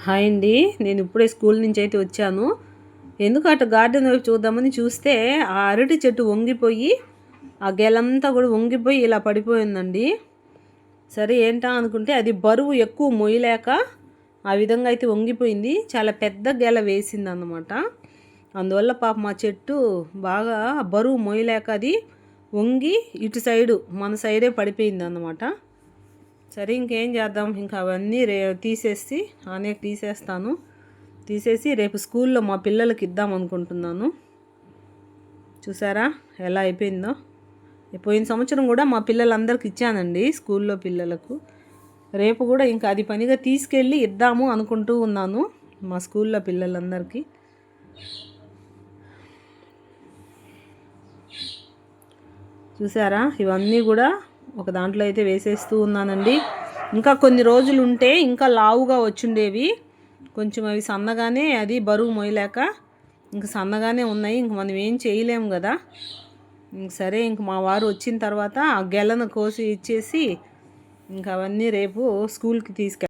Hi అండి. నేను ఇప్పుడే స్కూల్ నుంచి అయితే వచ్చాను. ఎందుకు అటు గార్డెన్ వైపు చూద్దామని చూస్తే ఆ అరటి చెట్టు వంగిపోయి ఆ గెలంతా కూడా వంగిపోయి ఇలా పడిపోయిందండి. సరే ఏంటా అనుకుంటే అది బరువు ఎక్కువ మొయ్యలేక ఆ విధంగా అయితే వంగిపోయింది. చాలా పెద్ద గెల వేసింది అన్నమాట. అందువల్ల పాప మా చెట్టు బాగా బరువు మొయ్యలేక అది వంగి ఇటు సైడు మన సైడే పడిపోయింది అన్నమాట. సరే ఇంకేం చేద్దాం, ఇంకా అవన్నీ తీసేసి తీసేస్తాను. తీసేసి రేపు స్కూల్లో మా పిల్లలకి ఇద్దాం అనుకుంటున్నాను. చూసారా ఎలా అయిపోయిందో. పోయిన సంవత్సరం కూడా మా పిల్లలందరికి ఇచ్చానండి, స్కూల్లో పిల్లలకు. రేపు కూడా ఇంకా అది పనిగా తీసుకెళ్ళి ఇద్దాము అనుకుంటూ ఉన్నాను మా స్కూల్లో పిల్లలందరికీ. చూసారా ఇవన్నీ కూడా ఒక దాంట్లో అయితే వేసేస్తూ ఉన్నానండి. ఇంకా కొన్ని రోజులు ఉంటే ఇంకా లావుగా వచ్చుండేవి. కొంచెం అవి సన్నగానే, అది బరువు మోయలేక ఇంకా సన్నగానే ఉన్నాయి. ఇంక మనం ఏం చేయలేము కదా. సరే ఇంక మా వారు వచ్చిన తర్వాత ఆ గెలను కోసి ఇచ్చేసి ఇంకా అవన్నీ రేపు స్కూల్కి తీసుకెళ్ళాలి.